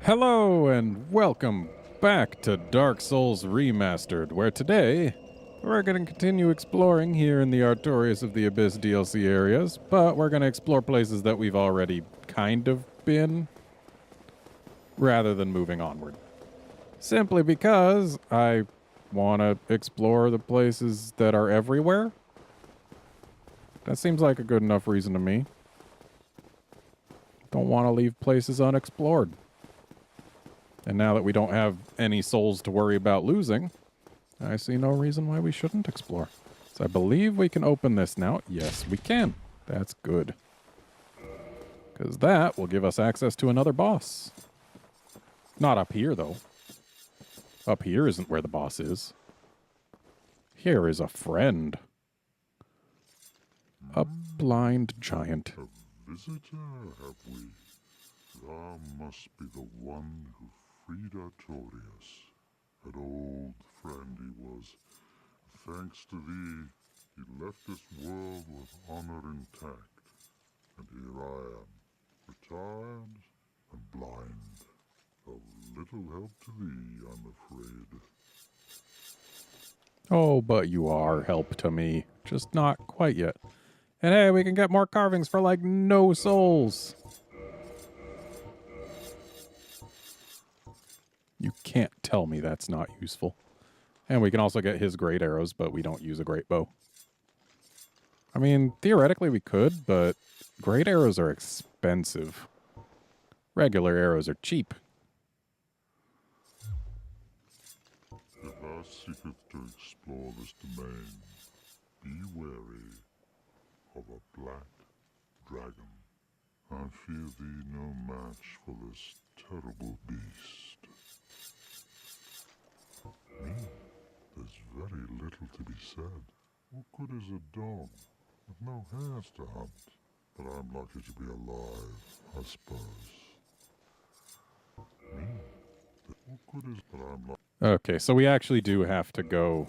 Hello and welcome back to Dark Souls Remastered, where today we're going to continue exploring here in the Artorias of the Abyss DLC areas, but we're going to explore places that we've already kind of been, rather than moving onward. Simply because I want to explore the places that are everywhere. That seems like a good enough reason to me. Don't want to leave places unexplored. And now that we don't have any souls to worry about losing, I see no reason why we shouldn't explore. So I believe we can open this now. Yes, we can. That's good. Because that will give us access to another boss. Not up here, though. Up here isn't where the boss is. Here is a friend. A blind giant. A visitor, have we? Thou must be the one who freed Artorias. An old friend he was. Thanks to thee, he left this world with honor intact. And here I am, retired and blind. Of little help to thee, I'm afraid. Oh, but you are help to me. Just not quite yet. And hey, we can get more carvings for like no souls. You can't tell me that's not useful. And we can also get his great arrows, but we don't use a great bow. I mean, theoretically we could, but great arrows are expensive. Regular arrows are cheap. If thou seeketh to explore this domain, be wary of a black dragon. I fear thee no match for this terrible beast. Me, there's very little to be said. What good is a dog with no hairs to hunt? But I'm lucky to be alive, I suppose. Me, what good is that I'm lucky? Okay, so we actually do have to go.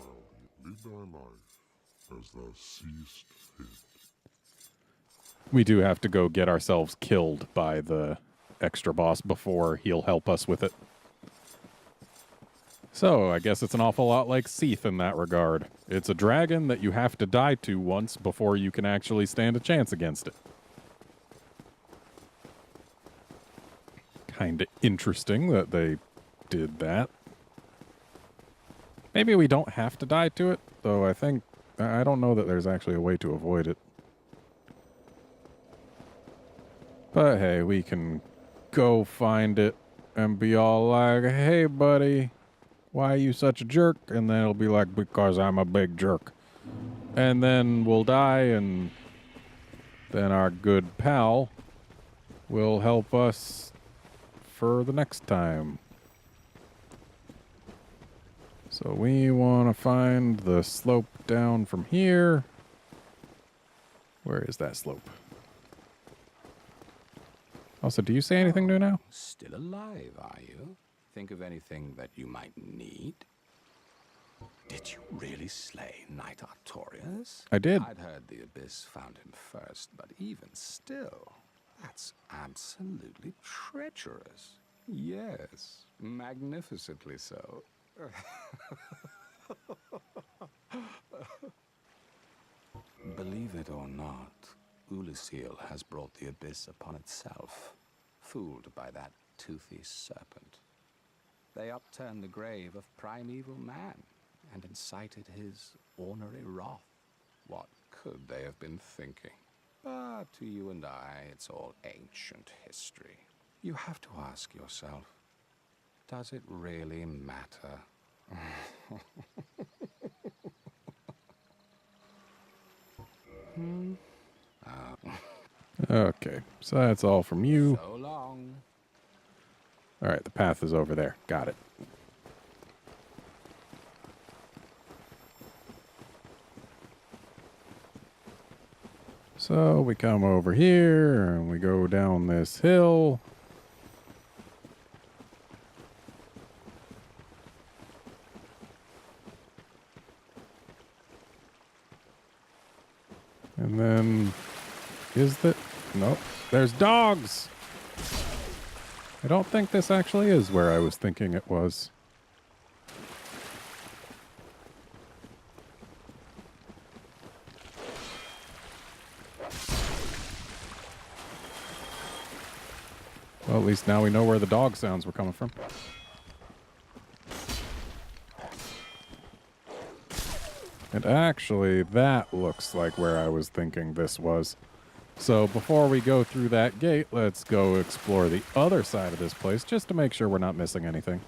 Lead thy life as thou seest fit. We do have to go get ourselves killed by the extra boss before he'll help us with it. So, I guess it's an awful lot like Seath in that regard. It's a dragon that you have to die to once before you can actually stand a chance against it. Kinda interesting that they did that. Maybe we don't have to die to it, though I don't know that there's actually a way to avoid it. But hey, we can go find it and be all like, hey buddy, why are you such a jerk? And then it'll be like, because I'm a big jerk. And then we'll die, and then our good pal will help us for the next time. So we want to find the slope down from here. Where is that slope? Also, do you say anything new now? Still alive, are you? Think of anything that you might need? Did you really slay Knight Artorias? I did. I'd heard the Abyss found him first, but even still, that's absolutely treacherous. Yes, magnificently so. Believe it or not, Ulysses has brought the Abyss upon itself, fooled by that toothy serpent. They upturned the grave of primeval man and incited his ornery wrath. What could they have been thinking? But to you and I, it's all ancient history. You have to ask yourself, does it really matter? Okay, so that's all from you. So long. All right, the path is over there. Got it. So we come over here and we go down this hill. And then, is that? Nope. There's dogs! I don't think this actually is where I was thinking it was. Well, at least now we know where the dog sounds were coming from. And actually, that looks like where I was thinking this was. So before we go through that gate, let's go explore the other side of this place just to make sure we're not missing anything.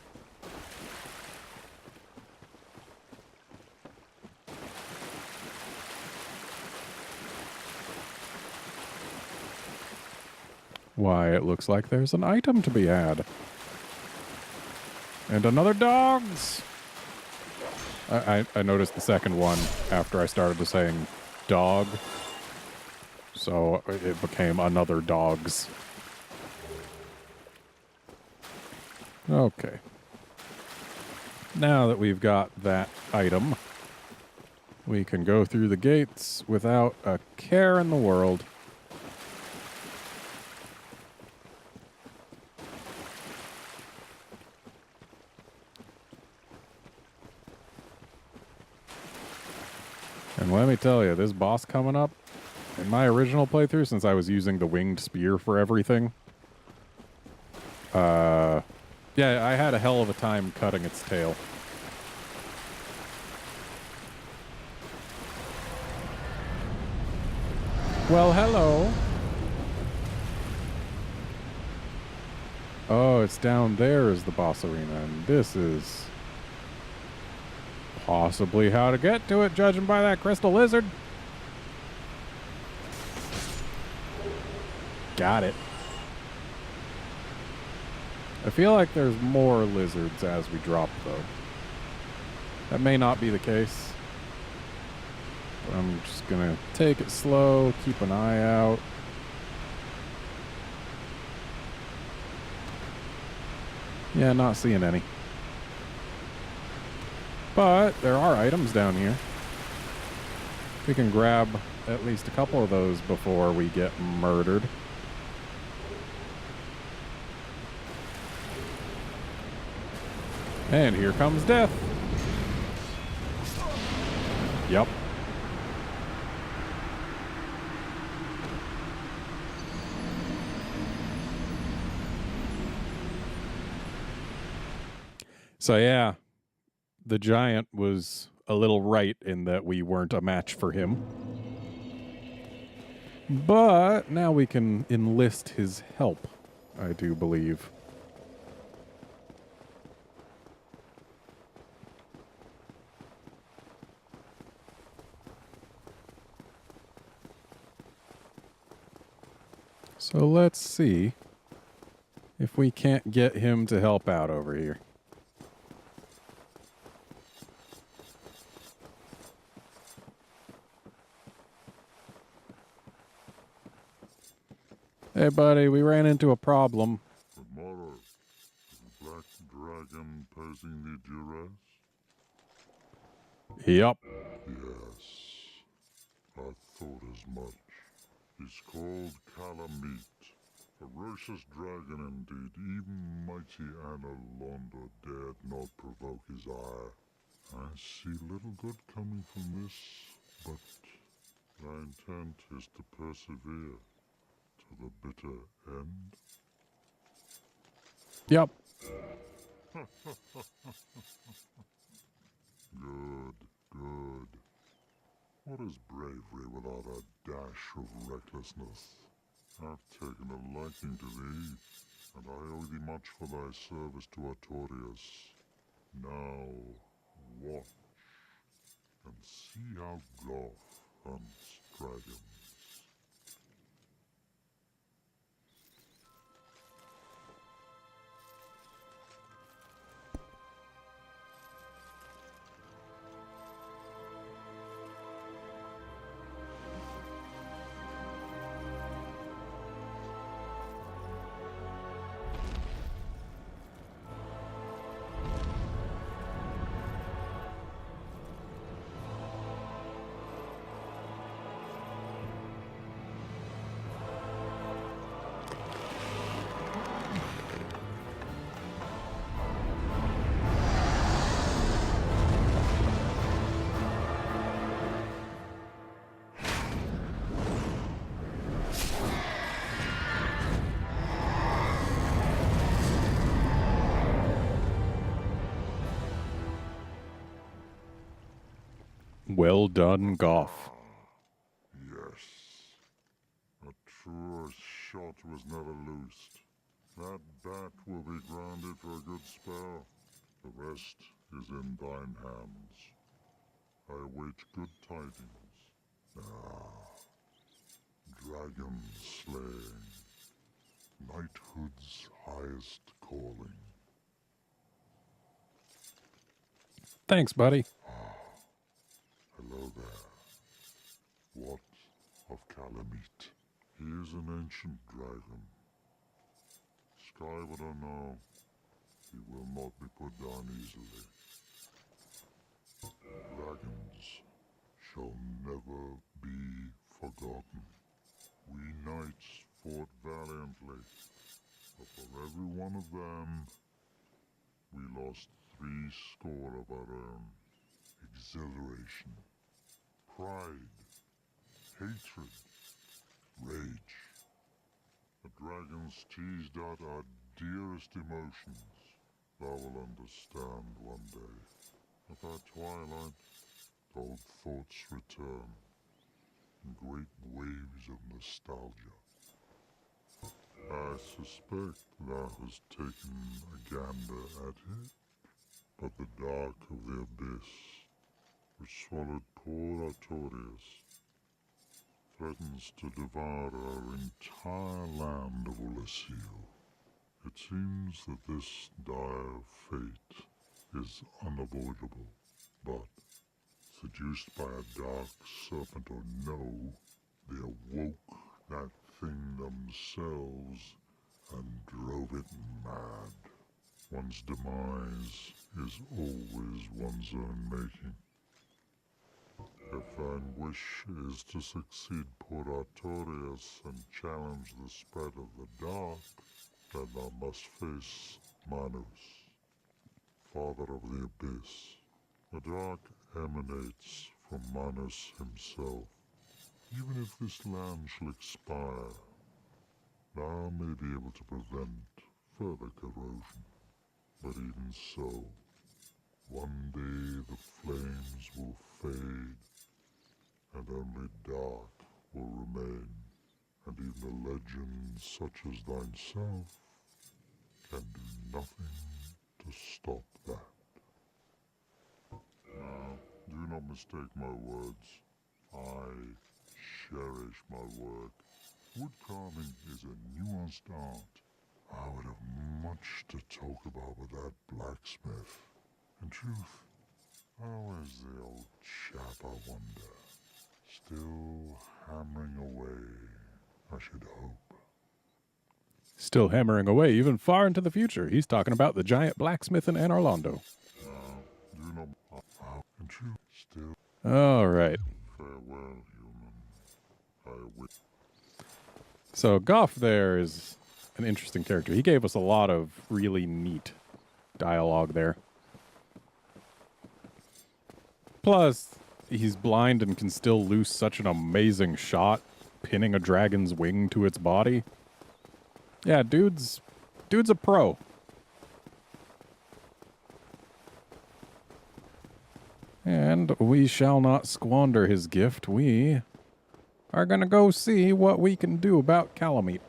Why, it looks like there's an item to be had. And another dog's! I noticed the second one after I started to saying dog. So it became another dog's. Okay. Now that we've got that item, we can go through the gates without a care in the world. And let me tell you, this boss coming up, in my original playthrough, since I was using the winged spear for everything, yeah, I had a hell of a time cutting its tail. Well, hello. Oh, it's down there is the boss arena, and this is possibly how to get to it, judging by that crystal lizard. Got it. I feel like there's more lizards as we drop, though. That may not be the case. But I'm just gonna take it slow, keep an eye out. Yeah, not seeing any. But there are items down here. We can grab at least a couple of those before we get murdered. And here comes death. Yep. So yeah, the giant was a little right in that we weren't a match for him. But now we can enlist his help, I do believe. So let's see if we can't get him to help out over here. Hey, buddy, we ran into a problem. Tomorrow, the black dragon posing the duress? Yep. Yes, I thought as much. He's called Calamite, ferocious dragon indeed. Even mighty Anna Londa dared not provoke his ire. I see little good coming from this, but my intent is to persevere to the bitter end. Yep. Good, good. What is bravery without a dash of recklessness? I've taken a liking to thee, and I owe thee much for thy service to Artorias. Now, watch, and see how Goth hunts dragons. Well done, Goff. Yes. A truer shot was never loosed. That bat will be grounded for a good spell. The rest is in thine hands. I await good tidings. Dragon slaying. Knighthood's highest calling. Thanks, buddy. Hello there. What of Calamite? He is an ancient dragon. Skyward or no, he will not be put down easily. Dragons shall never be forgotten. We knights fought valiantly, but for every one of them, we lost 80 of our own. Exhilaration, pride, hatred, rage. The dragons teased out our dearest emotions. Thou will understand one day. At our twilight, old thoughts return in great waves of nostalgia. I suspect thou hast taken a gander at it, but the dark of the abyss, which swallowed poor Artorias, threatens to devour our entire land of Ulyssil. It seems that this dire fate is unavoidable, but seduced by a dark serpent or no, they awoke that thing themselves and drove it mad. One's demise is always one's own making. If thine wish is to succeed poor Artorias and challenge the spread of the dark, then thou must face Manus, father of the abyss. The dark emanates from Manus himself. Even if this land shall expire, thou may be able to prevent further corrosion. But even so, one day the flames will fade, and only dark will remain, and even a legend such as thyself can do nothing to stop that. Now, do not mistake my words. I cherish my work. Wood carving is a nuanced art. I would have much to talk about with that blacksmith. In truth, how is the old chap, I wonder? Still hammering away, I should hope. Still hammering away even far into the future. He's talking about the giant blacksmith in Anor Londo. Do not. In truth, still. All right. Farewell, human. I await. So Goff there is an interesting character. He gave us a lot of really neat dialogue there. Plus, he's blind and can still loose such an amazing shot, pinning a dragon's wing to its body. Yeah, dude's a pro. And we shall not squander his gift. We are gonna go see what we can do about Calamite.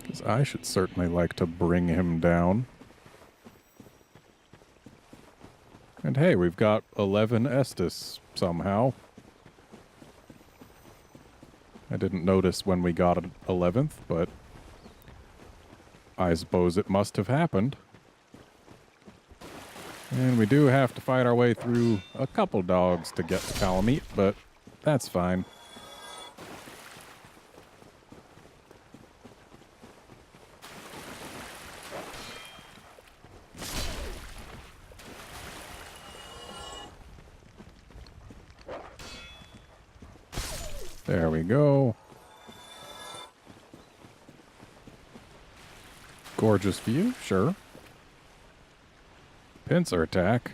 Because I should certainly like to bring him down. And hey, we've got 11 Estus somehow. I didn't notice when we got an 11th, but I suppose it must have happened. And we do have to fight our way through a couple dogs to get to Calamite, but that's fine. There we go. Gorgeous view, sure. Pincer attack.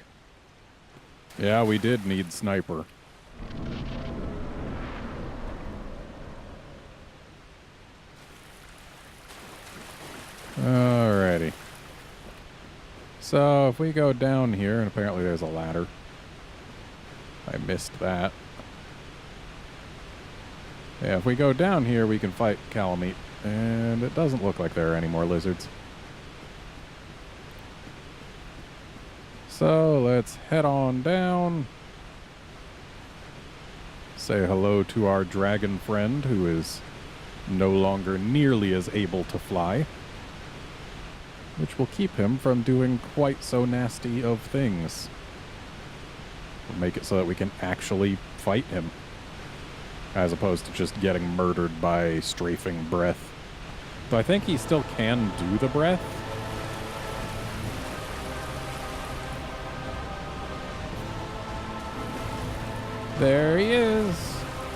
Yeah, we did need sniper. So if we go down here, and apparently there's a ladder. I missed that. Yeah, if we go down here, we can fight Calamite. And it doesn't look like there are any more lizards. So let's head on down. Say hello to our dragon friend, who is no longer nearly as able to fly, which will keep him from doing quite so nasty of things. We'll make it so that we can actually fight him, as opposed to just getting murdered by strafing breath. Though I think he still can do the breath. There he is,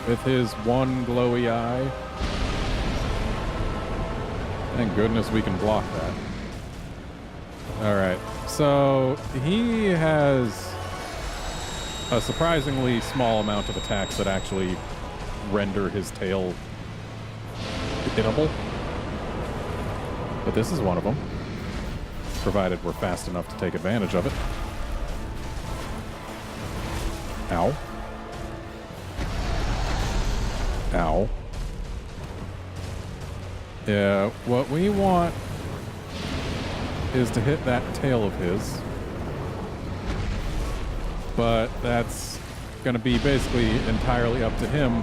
with his one glowy eye. Thank goodness we can block that. Alright, so he has a surprisingly small amount of attacks that actually render his tail hittable. But this is one of them, provided we're fast enough to take advantage of it. Ow. Ow. Yeah, what we want is to hit that tail of his. But that's going to be basically entirely up to him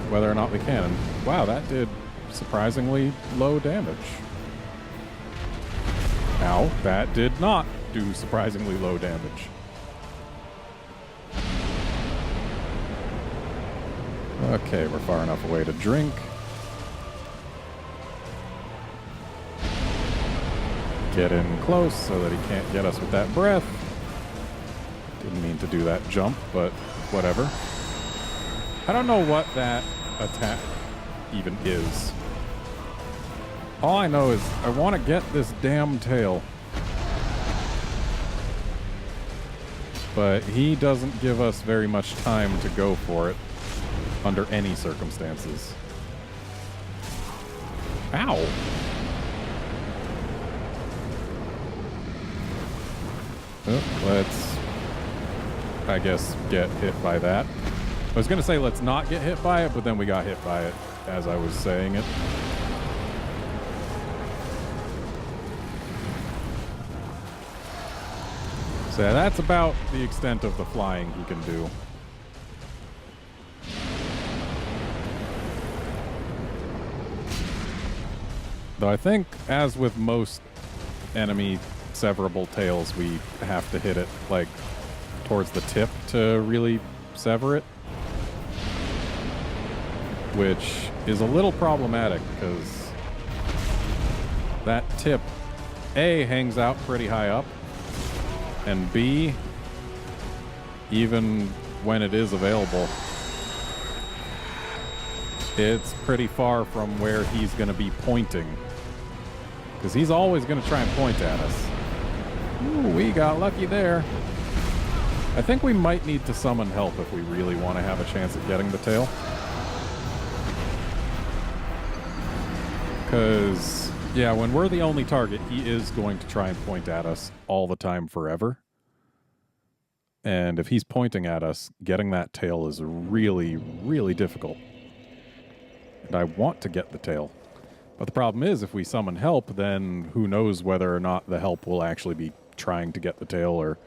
whether or not we can. And wow, that did surprisingly low damage. Ow, that did not do surprisingly low damage. Okay, we're far enough away to drink. Get in close so that he can't get us with that breath. Didn't mean to do that jump, but whatever. I don't know what that attack even is. All I know is I want to get this damn tail. But he doesn't give us very much time to go for it under any circumstances. Ow! Oh, let's, I guess, get hit by that. I was going to say let's not get hit by it, but then we got hit by it as I was saying it. So yeah, that's about the extent of the flying he can do. Though I think, as with most enemy severable tails, we have to hit it, like, towards the tip to really sever it. Which is a little problematic, because that tip, A, hangs out pretty high up, and B, even when it is available, it's pretty far from where he's going to be pointing. Because he's always going to try and point at us. Ooh, we got lucky there. I think we might need to summon help if we really want to have a chance at getting the tail. Because, yeah, when we're the only target, he is going to try and point at us all the time forever. And if he's pointing at us, getting that tail is really, really difficult. And I want to get the tail. But the problem is, if we summon help, then who knows whether or not the help will actually be trying to get the tail, or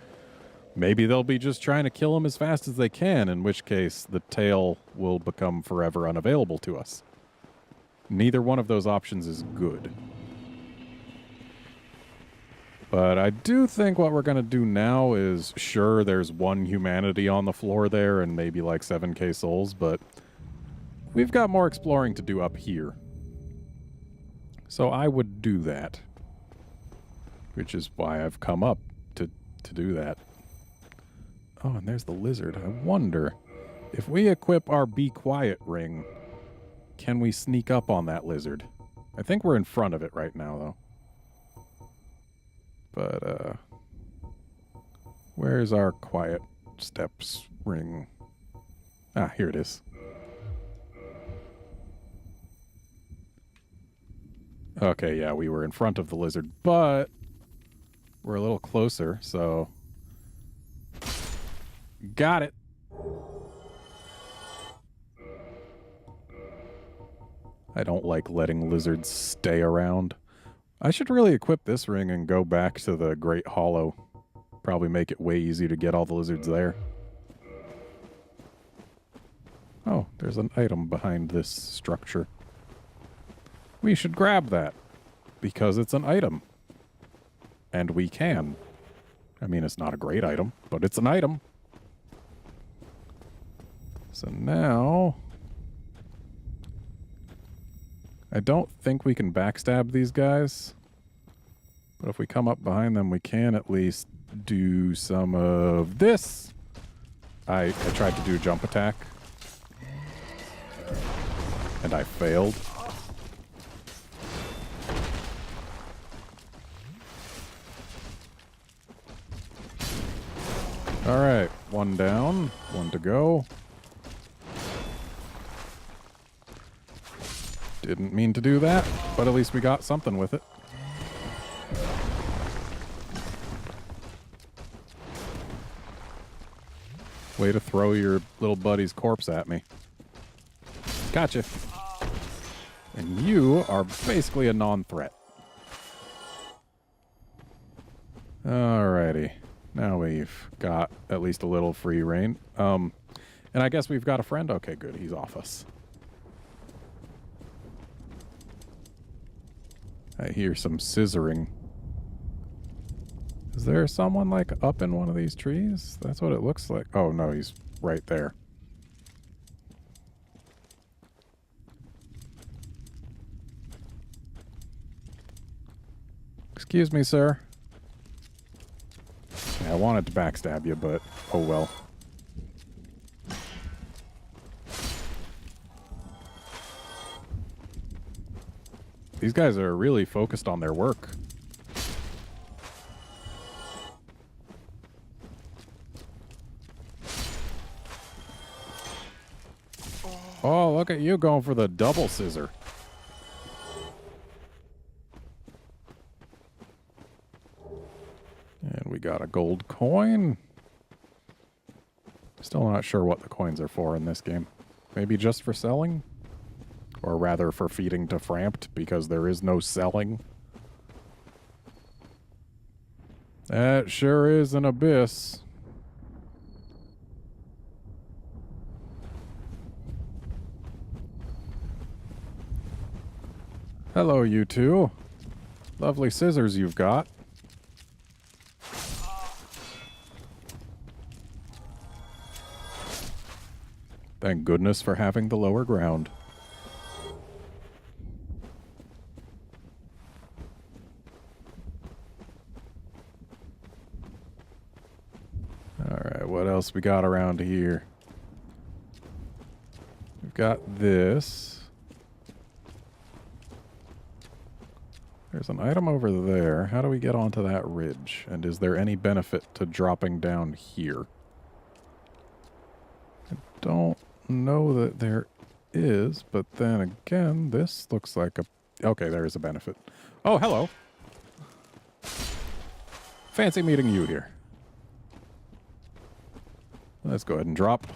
maybe they'll be just trying to kill him as fast as they can, in which case the tail will become forever unavailable to us. Neither one of those options is good. But I do think what we're going to do now is, sure, there's one humanity on the floor there and maybe like 7k souls, but we've got more exploring to do up here. So I would do that. Which is why I've come up to do that. Oh, and there's the lizard. I wonder, if we equip our Be Quiet ring, can we sneak up on that lizard? I think we're in front of it right now, though. But, where's our quiet steps ring? Ah, here it is. Okay, yeah, we were in front of the lizard, but We're a little closer, so... Got it! I don't like letting lizards stay around. I should really equip this ring and go back to the Great Hollow. Probably make it way easier to get all the lizards there. Oh, there's an item behind this structure. We should grab that, because it's an item. And we can. I mean, it's not a great item, but it's an item. So now... I don't think we can backstab these guys. But if we come up behind them, we can at least do some of this. I tried to do a jump attack. And I failed. Alright, one down, one to go. Didn't mean to do that, but at least we got something with it. Way to throw your little buddy's corpse at me. Gotcha. And you are basically a non-threat. Alrighty. Now we've got at least a little free reign. And I guess we've got a friend. Okay, good. He's off us. I hear some scissoring. Is there someone, like, up in one of these trees? That's what it looks like. Oh, no, he's right there. Excuse me, sir. Yeah, I wanted to backstab you, but oh well. These guys are really focused on their work. Oh, look at you going for the double scissor. And we got a gold coin. Still not sure what the coins are for in this game. Maybe just for selling? Or rather for feeding to Frampt, because there is no selling. That sure is an abyss. Hello, you two. Lovely scissors you've got. Thank goodness for having the lower ground. Alright, what else we got around here? We've got this. There's an item over there. How do we get onto that ridge? And is there any benefit to dropping down here? I don't know that there is, but then again, this looks like a... Okay, there is a benefit. Oh, hello. Fancy meeting you here. Let's go ahead and drop.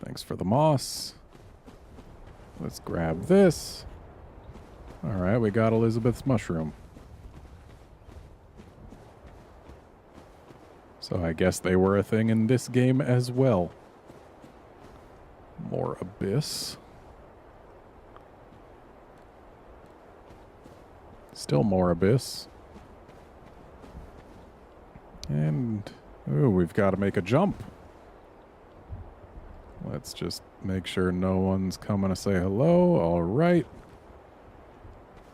Thanks for the moss. Let's grab this. Alright, we got Elizabeth's mushroom. So I guess they were a thing in this game as well. More abyss. Still more abyss. And, ooh, we've got to make a jump. Let's just make sure no one's coming to say hello. All right.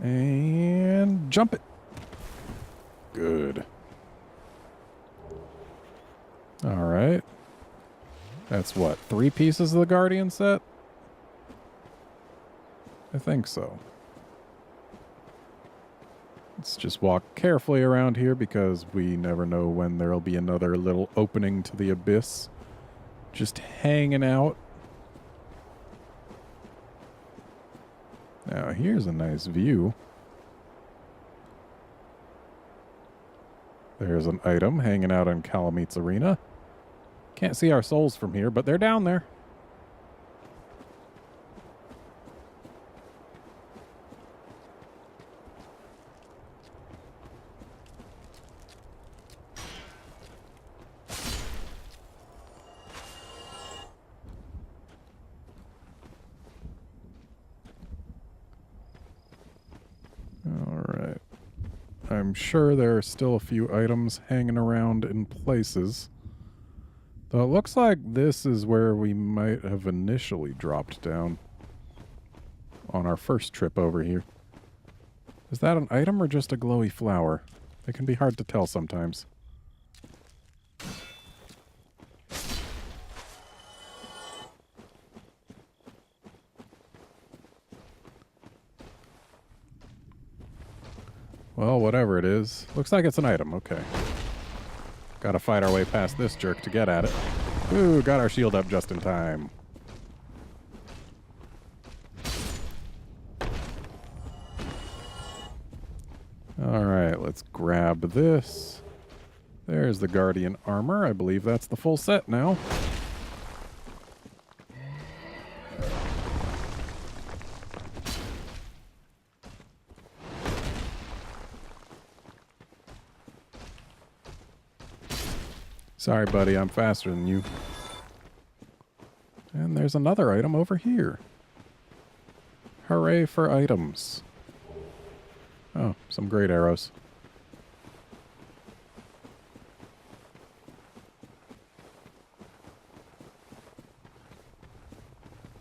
And jump it. Good. All right. That's what, 3 pieces of the Guardian set? I think so. Let's just walk carefully around here because we never know when there'll be another little opening to the abyss. Just hanging out. here's a nice view. There's an item hanging out in Calamit's arena. Can't see our souls from here, but they're down there. Alright. I'm sure there are still a few items hanging around in places. Though it looks like this is where we might have initially dropped down on our first trip over here. Is that an item or just a glowy flower? It can be hard to tell sometimes. Well, whatever it is. Looks like it's an item, okay. Gotta fight our way past this jerk to get at it. Ooh, got our shield up just in time. Alright, let's grab this. There's the Guardian armor. I believe that's the full set now. Sorry, buddy, I'm faster than you. And there's another item over here. Hooray for items. Oh, some great arrows.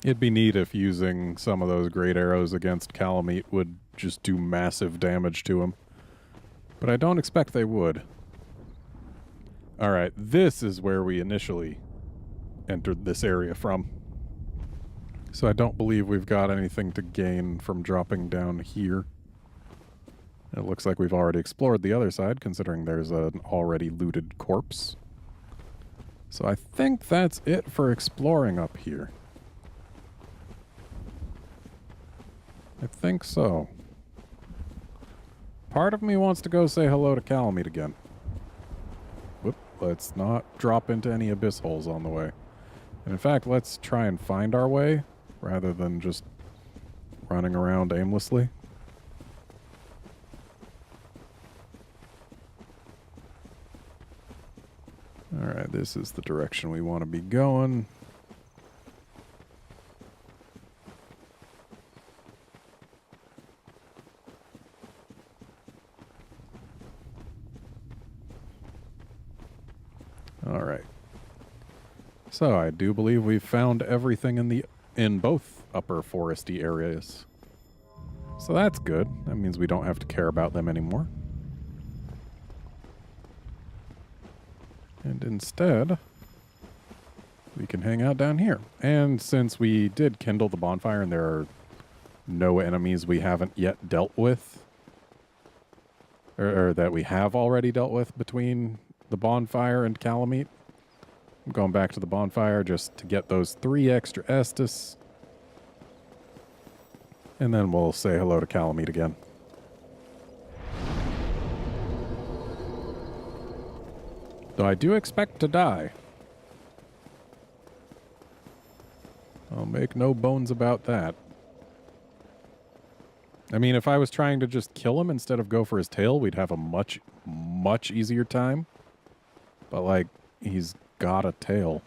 It'd be neat if using some of those great arrows against Calamite would just do massive damage to him. But I don't expect they would. Alright, this is where we initially entered this area from. So I don't believe we've got anything to gain from dropping down here. It looks like we've already explored the other side, considering there's an already looted corpse. So I think that's it for exploring up here. I think so. Part of me wants to go say hello to Calamite again. Whoop, let's not drop into any abyss holes on the way. And in fact, let's try and find our way, rather than just running around aimlessly. Alright, this is the direction we want to be going. Alright. So I do believe we've found everything in both upper foresty areas. So that's good. That means we don't have to care about them anymore. And instead, we can hang out down here. And since we did kindle the bonfire and there are no enemies we haven't yet dealt with, or that we have already dealt with between the bonfire and Calamite, I'm going back to the bonfire just to get those 3 extra Estus. And then we'll say hello to Calamite again. Though I do expect to die. I'll make no bones about that. I mean, if I was trying to just kill him instead of go for his tail, we'd have a much, much easier time. But, like, he's got a tail.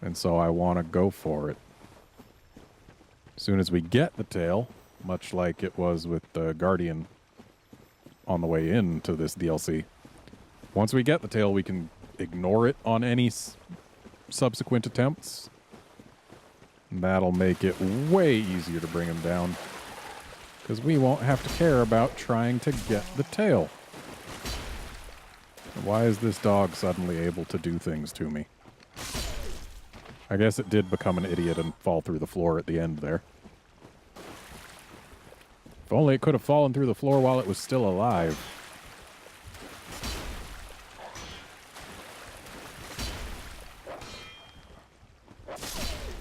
And so I want to go for it. As soon as we get the tail, much like it was with the Guardian on the way into this DLC, once we get the tail, we can ignore it on any subsequent attempts. And that'll make it way easier to bring him down. Because we won't have to care about trying to get the tail. Why is this dog suddenly able to do things to me? I guess it did become an idiot and fall through the floor at the end there. If only it could have fallen through the floor while it was still alive.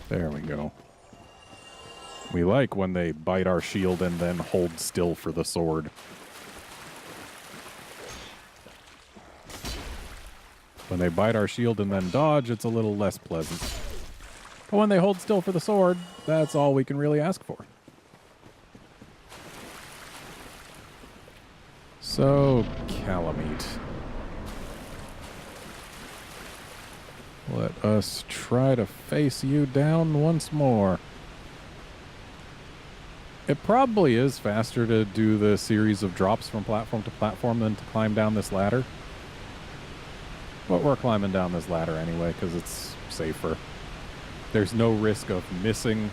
There we go. We like when they bite our shield and then hold still for the sword. When they bite our shield and then dodge, it's a little less pleasant. But when they hold still for the sword, that's all we can really ask for. So, Calamite. Let us try to face you down once more. It probably is faster to do the series of drops from platform to platform than to climb down this ladder. But we're climbing down this ladder anyway, because it's safer. There's no risk of missing,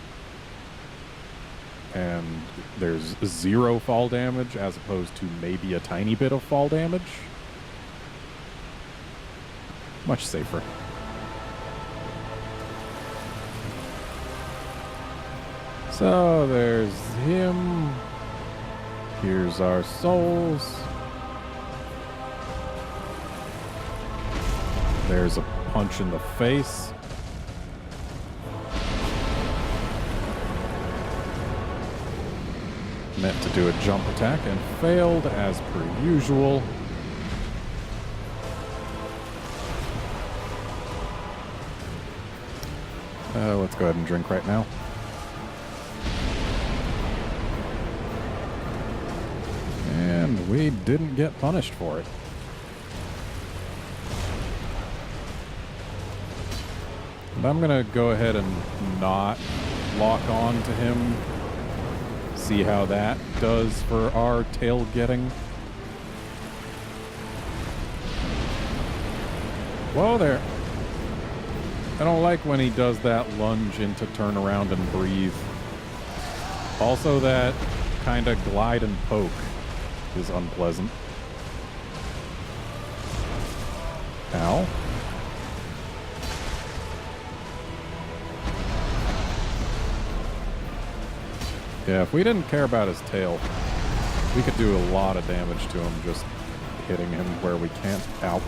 and there's 0 fall damage as opposed to maybe a tiny bit of fall damage. Much safer. So there's him. Here's our souls. There's a punch in the face. Meant to do a jump attack and failed as per usual. Let's go ahead and drink right now. And we didn't get punished for it. And I'm gonna go ahead and not lock on to him. See how that does for our tail getting. Whoa there. I don't like when he does that lunge into turn around and breathe. Also that kind of glide and poke is unpleasant. Ow. Yeah, if we didn't care about his tail, we could do a lot of damage to him just hitting him where we can't. Ow.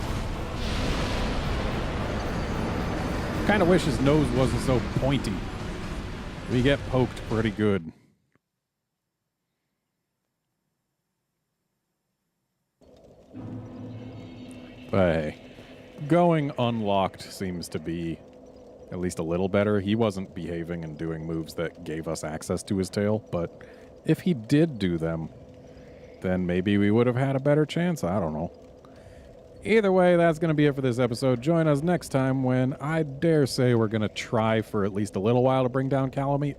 Kind of wish his nose wasn't so pointy. We get poked pretty good. But hey, going unlocked seems to be at least a little better. He wasn't behaving and doing moves that gave us access to his tail, but if he did do them, then maybe we would have had a better chance. I don't know. Either way, that's going to be it for this episode. Join us next time when I dare say we're going to try for at least a little while to bring down Calamite.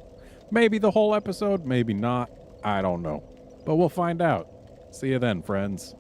Maybe the whole episode, maybe not. I don't know. But we'll find out. See you then, friends.